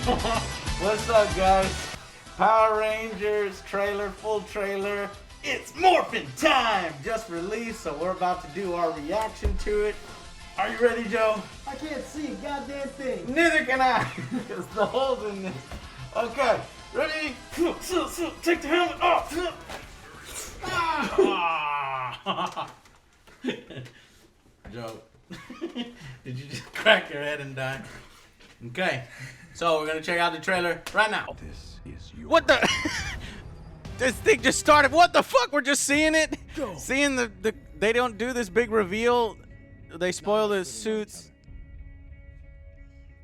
What's up, guys? Power Rangers trailer, full trailer. It's morphin' time! Just released, so we're about to do our reaction to it. Are you ready, Joe? I can't see a goddamn thing. Neither can I, because the hole's in this. Okay, ready? Take the helmet off. Joe, did you just crack your head and die? Okay, so we're gonna check out the trailer right now. This is your What the? This thing just started. What the fuck? We're just seeing it. Go. Seeing the. They don't do this big reveal. They spoil the suits.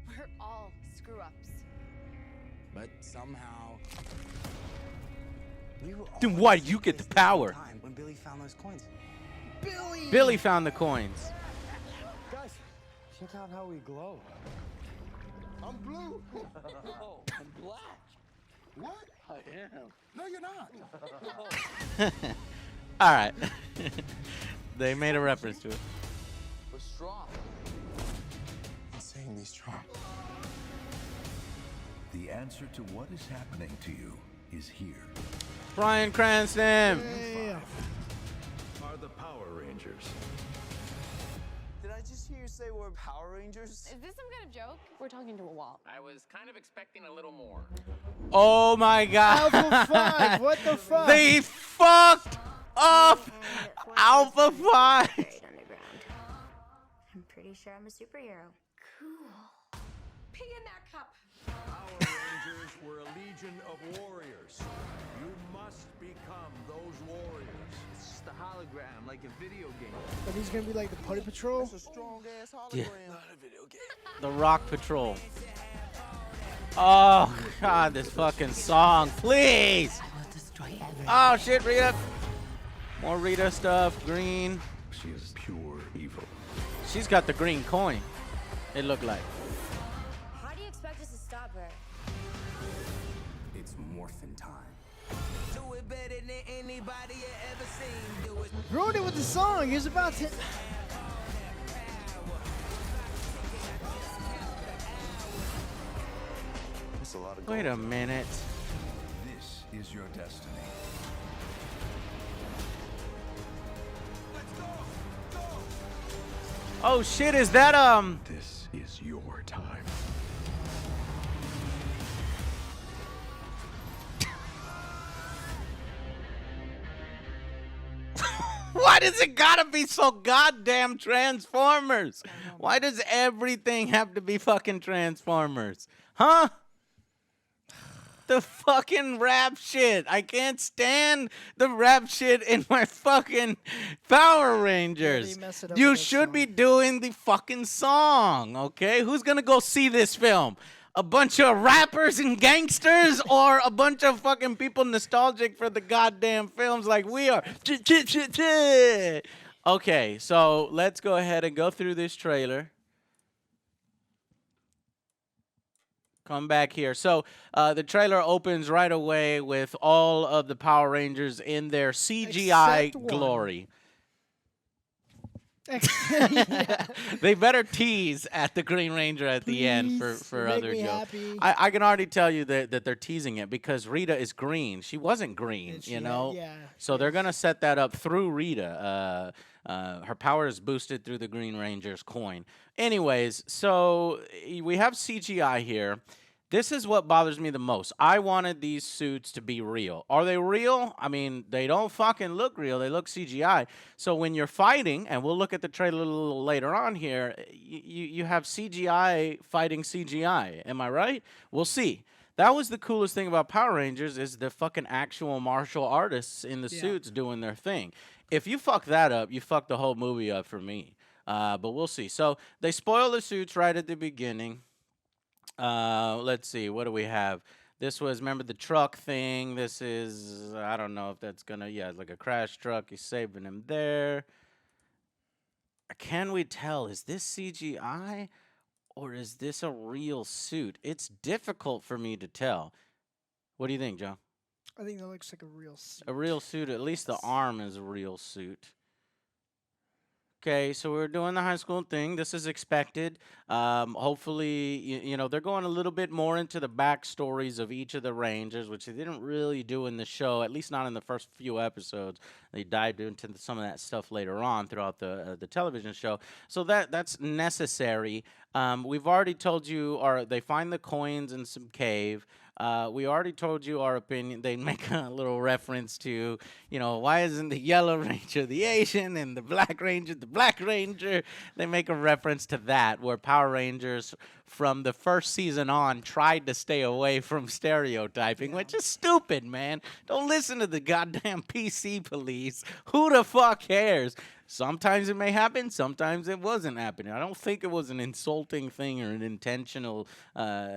We're all screw-ups. But somehow, we were all Then why do you get the power? time when Billy found those coins. Billy found the coins. Guys, check out how we glow. I'm blue. Oh, I'm black. What? I am. No, you're not. All right. They made a reference to it. We're strong. Insanely strong. The answer to what is happening to you is here. Bryan Cranston. Yeah. Are the Power Rangers. Did I just hear you say we're Power Rangers? Is this some kind of joke? We're talking to a wall. I was kind of expecting a little more. Oh my God. Alpha 5, what the fuck? They fucked up Alpha 5. Buried underground. I'm pretty sure I'm a superhero. Cool. Pee in that cup. Power Rangers were a legion of warriors. You must become those warriors. It's just a hologram, like a video game. Are these gonna be like the Putty Patrol? It's a strong ass hologram. Yeah. Not a video game. The Rock Patrol. Oh God, this fucking song, please. Oh shit, Rita. More Rita stuff. Green. She is pure evil. She's got the green coin. It looked like. How do you expect us to stop her? It's morphin' time. Do it better than anybody you ever seen. Do it. Ruined it with the song. He was about to. It's a lot of Wait a minute. This is your destiny. Oh shit, is that This is your time. Why does it gotta be so goddamn Transformers? Why does everything have to be fucking Transformers? Huh? The fucking rap shit. I can't stand the rap shit in my fucking Power Rangers. they mess it up You with that should song. be doing the fucking song, okay? Who's gonna go see this film? A bunch of rappers and gangsters or a bunch of fucking people nostalgic for the goddamn films like we are? Okay, so let's go ahead and go through this trailer. Come back here. So the trailer opens right away with all of the Power Rangers in their CGI Except one. glory. Yeah. They better tease at the Green Ranger at the end Please, for make other me Joe. happy. I can already tell you that they're teasing it because Rita is green. She wasn't green, And you she- know. yeah, So they're gonna set that up through Rita. Her power is boosted through the Green Ranger's coin. Anyways, so we have CGI here. This is what bothers me the most. I wanted these suits to be real. Are they real? I mean, they don't fucking look real. They look CGI. So when you're fighting, and we'll look at the trailer a little later on here, you have CGI fighting CGI. Am I right? We'll see. That was the coolest thing about Power Rangers is the fucking actual martial artists in the suits doing their thing. If you fuck that up, you fuck the whole movie up for me. But we'll see. So they spoil the suits right at the beginning. Let's see, what do we have? This was, remember the truck thing? This is, I don't know if that's gonna, yeah, it's like a crash truck. He's saving him there. Can we tell, is this CGI or is this a real suit? It's difficult for me to tell. What do you think, Joe? I think that looks like a real suit. A real suit, at least the arm is a real suit. Okay, so we're doing the high school thing. This is expected. Hopefully, you know, they're going a little bit more into the backstories of each of the Rangers, which they didn't really do in the show, at least not in the first few episodes. They dived into some of that stuff later on throughout the television show. So that's necessary. We've already told you, or they find the coins in some cave. We already told you our opinion. They make a little reference to, you know, why isn't the Yellow Ranger the Asian and the Black Ranger the Black Ranger? They make a reference to that, where Power Rangers from the first season on tried to stay away from stereotyping, which is stupid, man. Don't listen to the goddamn PC police. Who the fuck cares? Sometimes it may happen, sometimes it wasn't happening. I don't think it was an insulting thing or an intentional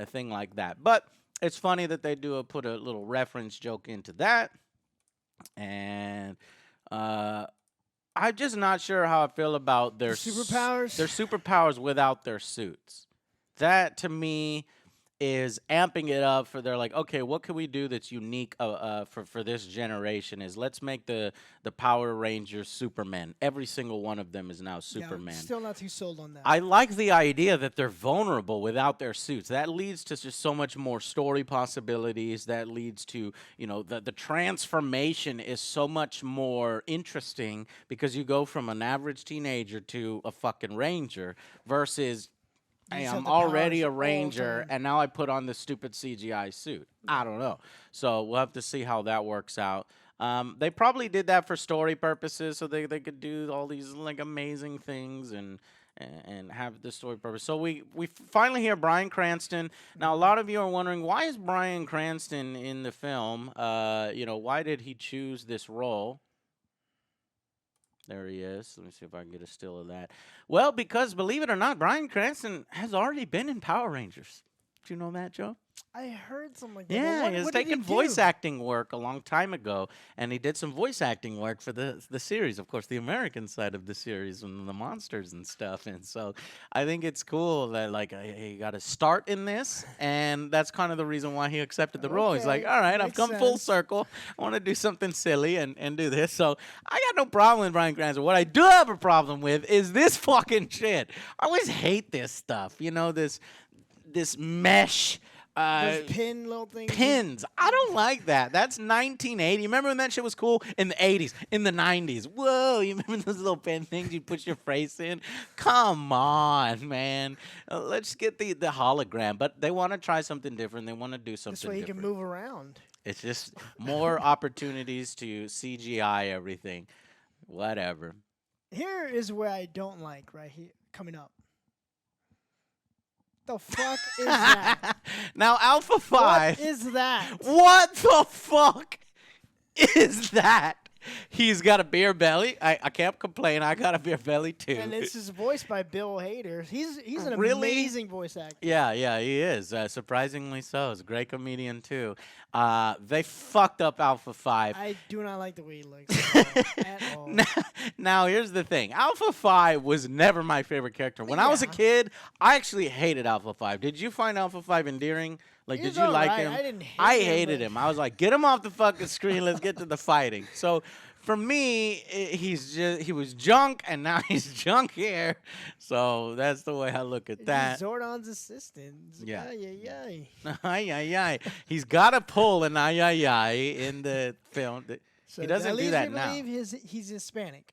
thing like that. But it's funny that they do put a little reference joke into that. And I'm just not sure how I feel about their superpowers. Their superpowers without their suits. That to me is amping it up for they're like, okay, what can we do that's unique for this generation? Is let's make the Power Rangers Superman. Every single one of them is now Superman. Yeah, still not too sold on that. I like the idea that they're vulnerable without their suits. That leads to just so much more story possibilities. That leads to, you know, the transformation is so much more interesting because you go from an average teenager to a fucking ranger versus, hey, I'm already a ranger, and now I put on this stupid CGI suit. I don't know. So we'll have to see how that works out. They probably did that for story purposes, so they could do all these like amazing things and have the story purpose. So we finally hear Bryan Cranston. Now, a lot of you are wondering, why is Bryan Cranston in the film? You know, why did he choose this role? There he is. Let me see if I can get a still of that. Well, because believe it or not, Bryan Cranston has already been in Power Rangers. Did you know that, Joe? I heard something like that. Yeah, he was taking voice do? acting work a long time ago, and he did some voice acting work for the series, of course, the American side of the series and the monsters and stuff. And so I think it's cool that, like, he got a start in this, and that's kind of the reason why he accepted the role. He's like, all right, I've come full circle. I want to do something silly and do this. So I got no problem with Bryan Cranston. What I do have a problem with is this fucking shit. I always hate this stuff, you know, this mesh. Those little things. Pins. I don't like that. That's 1980. Remember when that shit was cool? In the 80s, in the 90s. Whoa, you remember those little pin things you put your face in? Come on, man. Let's get the hologram. But they want to try something different. They want to do something This way you different. can move around. It's just more opportunities to CGI everything. Whatever. Here is where I don't like right here coming up. The fuck is that? Now, Alpha 5. What is that? What the fuck is that? He's got a beer belly. I can't complain. I got a beer belly too. And this is voiced by Bill Hader. He's an Really? amazing voice actor. Yeah, he is. Surprisingly so. He's a great comedian too. They fucked up Alpha 5. I do not like the way he looks at all. Now, here's the thing. Alpha 5 was never my favorite character. When I was a kid, I actually hated Alpha 5. Did you find Alpha 5 endearing? Like, did you like him? I didn't hate I him, hated but- him. I was like, get him off the fucking screen. Let's get to the fighting. So, for me, he was junk, and now he's junk here. So that's the way I look at that. He's Zordon's assistant. Yeah. Ay. Ay, ay, ay. He's got to pull an ay, ay, ay in the film. So He doesn't do that now. I believe he's Hispanic.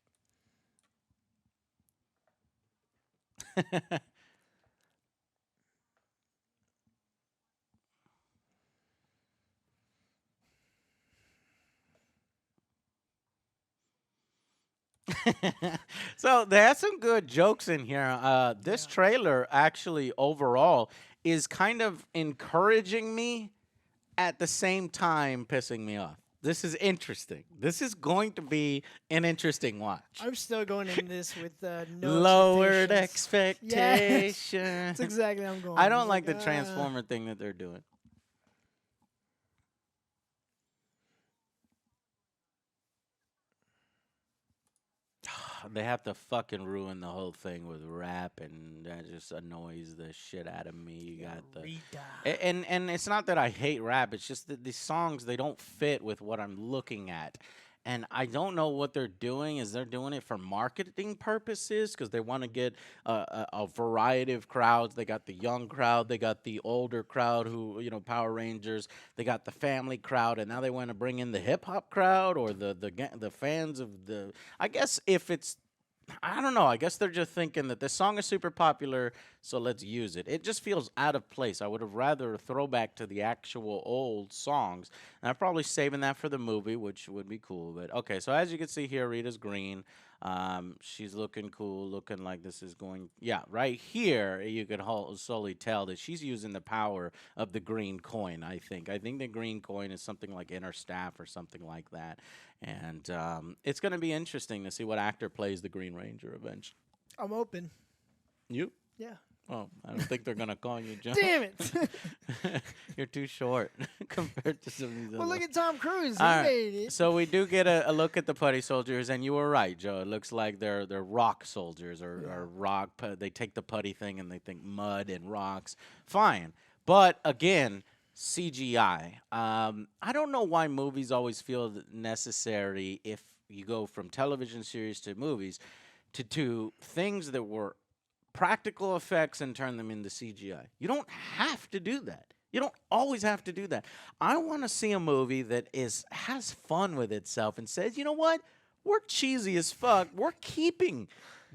So there's some good jokes in here. This trailer actually overall is kind of encouraging me at the same time pissing me off. This is interesting. This is going to be an interesting watch. I'm still going in this with no Lowered expectations. expectations. Yes. That's exactly how I'm going. I don't It's like the Transformer thing that they're doing. They have to fucking ruin the whole thing with rap, and that just annoys the shit out of me. You got the and it's not that I hate rap. It's just that these songs, they don't fit with what I'm looking at. And I don't know what they're doing. Is they're doing it for marketing purposes because they want to get a variety of crowds. They got the young crowd, they got the older crowd who, Power Rangers. They got the family crowd, and now they want to bring in the hip hop crowd or the fans of the. I guess if it's I don't know. I guess they're just thinking that this song is super popular, so let's use it. It just feels out of place. I would have rather a throwback to the actual old songs. And I'm probably saving that for the movie, which would be cool. But okay, so as you can see here, Rita's green. She's looking cool, looking like this is going. Yeah, right here you can solely tell that she's using the power of the green coin. I think the green coin is something like inner staff or something like that. And it's going to be interesting to see what actor plays the Green Ranger eventually. I'm open. You? Yeah. Oh, I don't think they're going to call you John. Damn it. You're too short compared to some of these Well, other. look at Tom Cruise. He All right. made it. So we do get a look at the putty soldiers, and you were right, Joe. It looks like they're rock soldiers or rock. They take the putty thing and they think mud and rocks. Fine. But again, CGI. I don't know why movies always feel necessary if you go from television series to movies to things that were practical effects and turn them into CGI. You don't have to do that. You don't always have to do that. I want to see a movie that has fun with itself and says, you know what? We're cheesy as fuck. We're keeping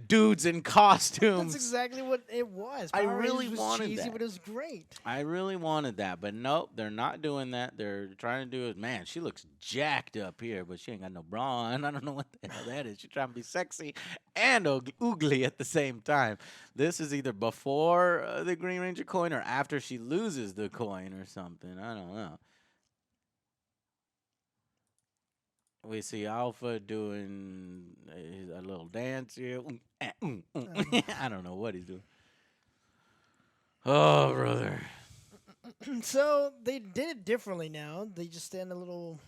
dudes in costumes. That's exactly what it was. I Power really Rangers was wanted cheesy, that. but it was great. I really wanted that, but nope, they're not doing that. They're trying to do it. Man, she looks jacked up here, but she ain't got no bra on. I don't know what the hell that is. She's trying to be sexy and oogly at the same time. This is either before the Green Ranger coin or after she loses the coin or something. I don't know. We see Alpha doing a little dance here. I don't know what he's doing. Oh, brother. So they did it differently now. They just stand a little,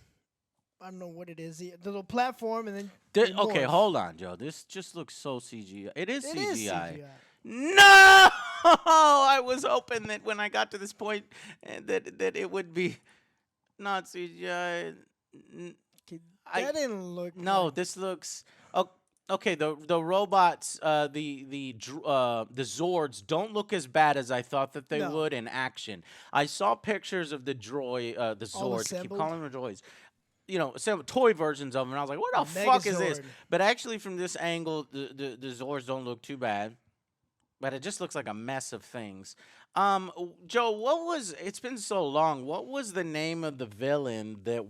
I don't know what it is, the little platform, and then. they Okay, morph. hold on, Joe. This just looks so CGI. It is It CGI. is CGI. No! I was hoping that when I got to this point that it would be not CGI. That didn't look. No, like- this looks okay. The robots, the Zords don't look as bad as I thought that they No. would in action. I saw pictures of the the All Zords. Keep assembled? calling them droids. Some toy versions of them, and I was like, "What the A fuck is this?" Megazord. But actually, from this angle, the Zords don't look too bad. But it just looks like a mess of things. Joe, it's been so long. What was the name of the villain that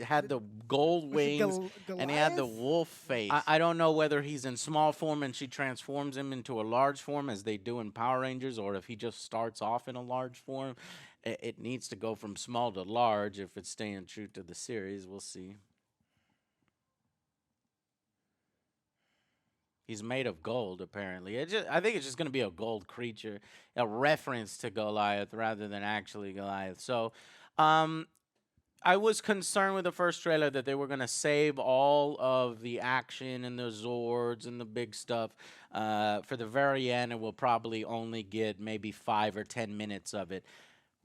had the gold Was it wings and he had the Goliath? wolf face? I don't know whether he's in small form and she transforms him into a large form as they do in Power Rangers, or if he just starts off in a large form. It needs to go from small to large if it's staying true to the series. We'll see. He's made of gold, apparently. I think it's just going to be a gold creature, a reference to Goliath rather than actually Goliath. So, I was concerned with the first trailer that they were going to save all of the action and the Zords and the big stuff for the very end, and we'll probably only get maybe 5 or 10 minutes of it.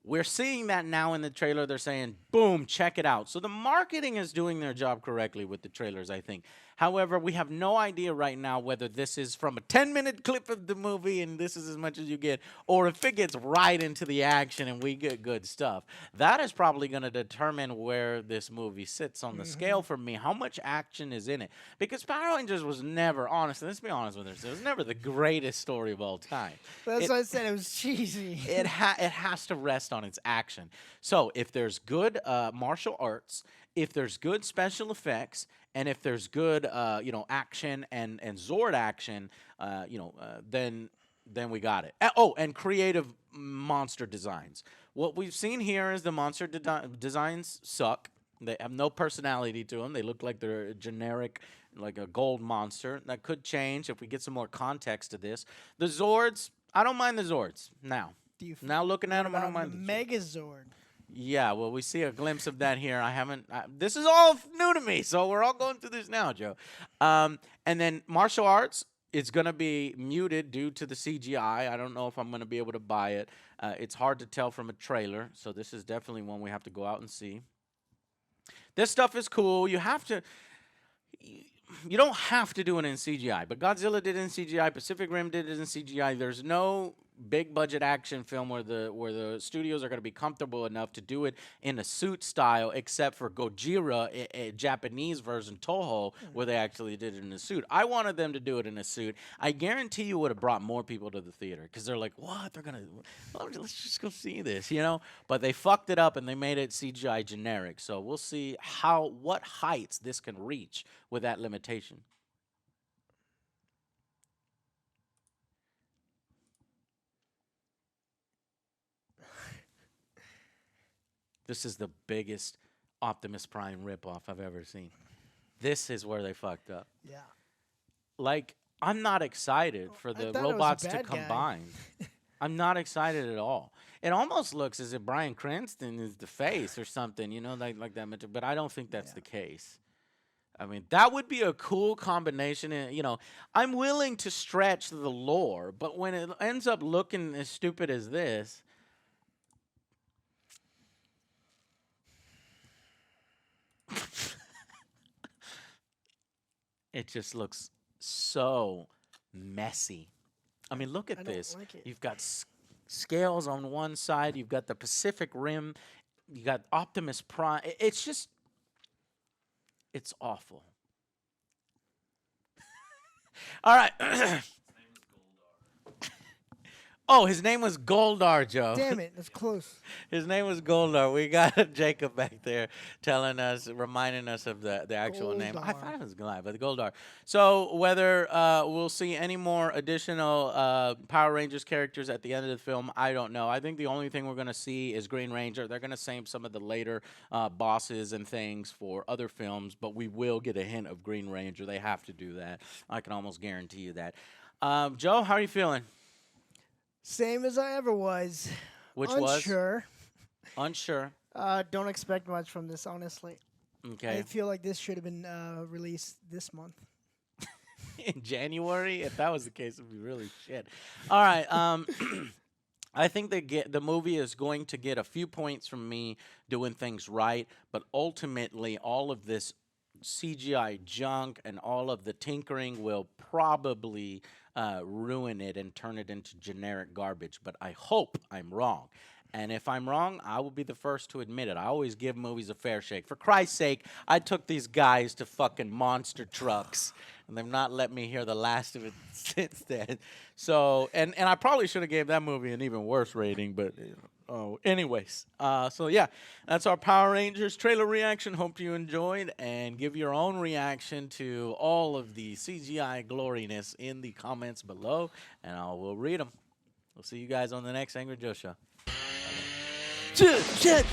We're seeing that now in the trailer. They're saying, boom, check it out. So the marketing is doing their job correctly with the trailers, I think. However, we have no idea right now whether this is from a 10-minute clip of the movie and this is as much as you get, or if it gets right into the action and we get good stuff. That is probably going to determine where this movie sits on the scale for me, how much action is in it. Because Power Rangers was never, honestly, let's be honest with ourselves, it was never the greatest story of all time. That's why I said it was cheesy. It has to rest on its action. So if there's good martial arts, if there's good special effects, and if there's good action and Zord action, then we got it. And creative monster designs. What we've seen here is the monster designs suck. They have no personality to them. They look like they're generic, like a gold monster. That could change if we get some more context to this. The Zords, I don't mind the Zords now. Now looking at them, I don't mind the the Zords. Megazord. Yeah, well, we see a glimpse of that here. This is all new to me, so we're all going through this now, Joe. And then martial arts, it's going to be muted due to the CGI. I don't know if I'm going to be able to buy it. It's hard to tell from a trailer, so this is definitely one we have to go out and see. This stuff is cool. You have to. You don't have to do it in CGI, but Godzilla did it in CGI. Pacific Rim did it in CGI. There's no big budget action film where the studios are going to be comfortable enough to do it in a suit style, except for Gojira, a Japanese version, Toho, where they actually did it in a suit. I wanted them to do it in a suit. I guarantee you would have brought more people to the theater because they're like, what? They're going to, let's just go see this, you know? But they fucked it up and they made it CGI generic. So we'll see what heights this can reach with that limitation. This is the biggest Optimus Prime ripoff I've ever seen. This is where they fucked up. Yeah. Like, I'm not excited for the robots to bad guy. combine. I'm not excited at all. It almost looks as if Bryan Cranston is the face or something, you know, like that. But I don't think that's the case. I mean, that would be a cool combination. And, you know, I'm willing to stretch the lore, but when it ends up looking as stupid as this, it just looks so messy. I mean, look at this. Like it. You've got scales on one side. You've got the Pacific Rim. You got Optimus Prime. It's just, it's awful. All right. Oh, his name was Goldar, Joe. Damn it, that's close. His name was Goldar. We got Jacob back there telling us, reminding us of the actual name. I thought it was Goliath, but Goldar. So whether we'll see any more additional Power Rangers characters at the end of the film, I don't know. I think the only thing we're going to see is Green Ranger. They're going to save some of the later bosses and things for other films, but we will get a hint of Green Ranger. They have to do that. I can almost guarantee you that. Joe, how are you feeling? Same as I ever was. Which Unsure. was? Unsure. Don't expect much from this, honestly. Okay. I feel like this should have been released this month. In January? If that was the case, it would be really shit. All right. I think the movie is going to get a few points from me doing things right, but ultimately all of this CGI junk and all of the tinkering will probably ruin it and turn it into generic garbage. But I hope I'm wrong. And if I'm wrong, I will be the first to admit it. I always give movies a fair shake. For Christ's sake, I took these guys to fucking monster trucks, and they've not let me hear the last of it since then. So, and I probably should have gave that movie an even worse rating, but anyways. So yeah, that's our Power Rangers trailer reaction. Hope you enjoyed, and give your own reaction to all of the CGI gloriness in the comments below, and I will read them. We'll see you guys on the next Angry Joe Show. Get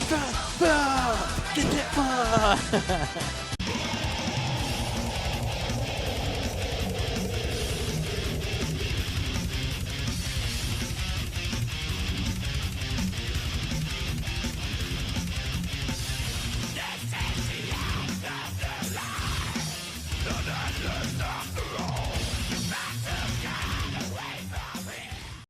that